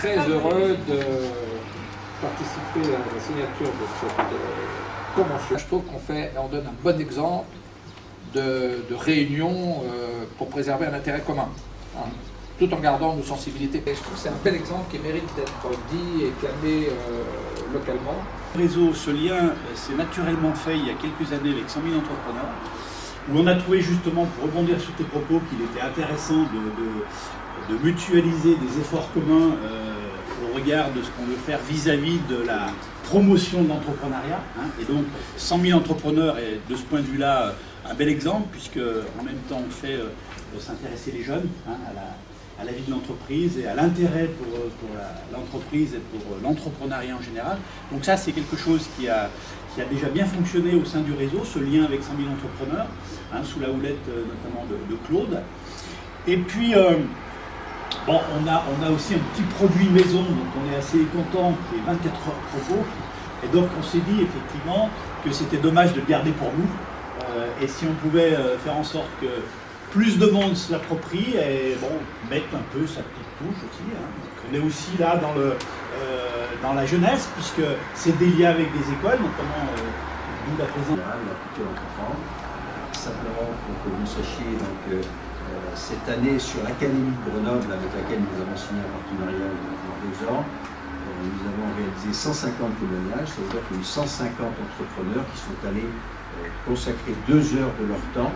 très heureux de participer à la signature de cette convention. Je trouve qu'on donne un bon exemple de réunion pour préserver un intérêt commun, hein, tout en gardant nos sensibilités. Et je trouve que c'est un bel exemple qui mérite d'être dit et clamé localement. Le réseau, ce lien s'est naturellement fait il y a quelques années avec 100 000 entrepreneurs, où on a trouvé justement, pour rebondir sur tes propos, qu'il était intéressant de mutualiser des efforts communs au regard de ce qu'on veut faire vis-à-vis de la promotion de l'entrepreneuriat. Hein. Et donc 100 000 entrepreneurs est de ce point de vue-là un bel exemple, puisque en même temps on fait s'intéresser les jeunes, hein, à la vie de l'entreprise et à l'intérêt pour l'entreprise et pour l'entrepreneuriat en général. Donc ça, c'est quelque chose qui a déjà bien fonctionné au sein du réseau, ce lien avec 100 000 entrepreneurs, hein, sous la houlette notamment de Claude. Et puis, bon, on a aussi un petit produit maison, donc on est assez content, qui est 24 heures propos. Et donc on s'est dit effectivement que c'était dommage de le garder pour nous. Et si on pouvait faire en sorte que plus de monde se l'approprie et bon, mettre un peu sa petite touche aussi. Hein. On est aussi là dans la jeunesse, puisque c'est des liens avec des écoles, notamment d'où la présence. La culture entreprendre. Simplement pour que vous sachiez, donc, cette année sur l'Académie de Grenoble, avec laquelle nous avons signé un partenariat il y a 2 ans, nous avons réalisé 150 témoignages, ça veut dire qu'il y a eu 150 entrepreneurs qui sont allés consacrer 2 heures de leur temps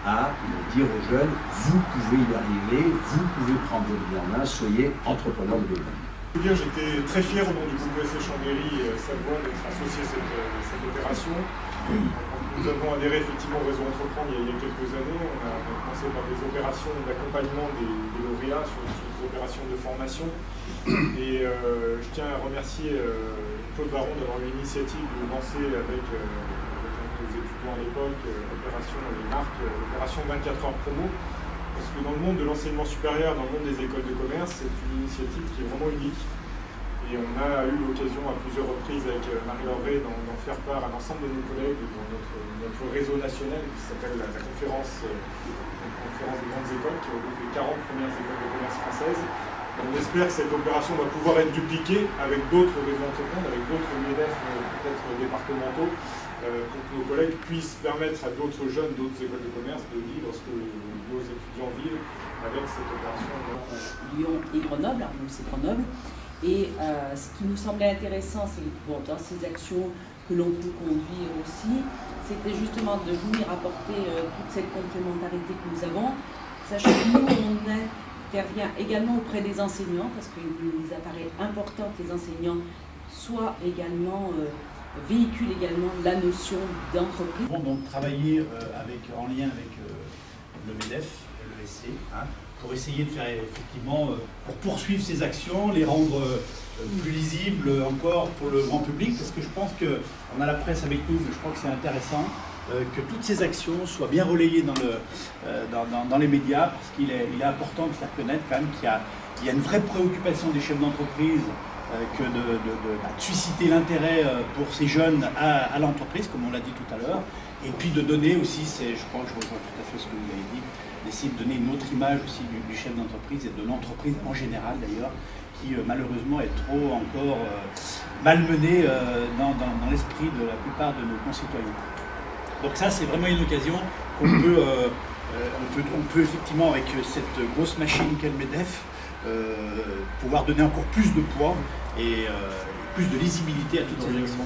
à dire aux jeunes, vous pouvez y arriver, vous pouvez prendre votre vie en main, soyez entrepreneur de demain. J'étais très fier au nom du groupe ESC Chambéry Savoie d'être associé à cette opération. Nous avons adhéré effectivement au réseau Entreprendre il y a quelques années. On a commencé par des opérations d'accompagnement des lauréats sur des opérations de formation. Et je tiens à remercier Claude Baron d'avoir eu l'initiative de lancer avec les étudiants à l'époque, opération l'opération 24 heures promo, parce que dans le monde de l'enseignement supérieur, dans le monde des écoles de commerce, c'est une initiative qui est vraiment unique. Et on a eu l'occasion à plusieurs reprises avec Marie-Laure d'en faire part à l'ensemble de nos collègues dans notre réseau national qui s'appelle la conférence des grandes écoles, qui regroupe les 40 premières écoles de commerce françaises. On espère que cette opération va pouvoir être dupliquée avec d'autres réseaux entrepreneurs, avec d'autres MEDEF peut-être départementaux, pour que nos collègues puissent permettre à d'autres jeunes, d'autres écoles de commerce de vivre ce que nos étudiants vivent avec cette opération. Lyon et Grenoble, donc c'est Grenoble. Et ce qui nous semblait intéressant, c'est bon, dans ces actions que l'on peut conduire aussi, c'était justement de venir apporter toute cette complémentarité que nous avons, sachant que nous, on intervient également auprès des enseignants, parce qu'il nous apparaît important que les enseignants soient également véhiculent également la notion d'entreprise. On va donc travailler en lien avec le MEDEF, l'ESC, hein, pour essayer de faire effectivement, pour poursuivre ces actions, les rendre plus lisibles encore pour le grand public, parce que je pense qu'on a la presse avec nous, mais je crois que c'est intéressant que toutes ces actions soient bien relayées dans les médias, parce qu'il est important de faire connaître quand même qu'il y a une vraie préoccupation des chefs d'entreprise que de susciter l'intérêt pour ces jeunes à l'entreprise, comme on l'a dit tout à l'heure, et puis de donner aussi, je crois que je rejoins tout à fait ce que vous avez dit, d'essayer de donner une autre image aussi du chef d'entreprise et de l'entreprise en général d'ailleurs, qui malheureusement est trop encore malmenée dans l'esprit de la plupart de nos concitoyens. Donc ça, c'est vraiment une occasion qu'on peut, on peut effectivement, avec cette grosse machine qu'est le MEDEF, pouvoir donner encore plus de poids et plus de lisibilité à toutes ces actions.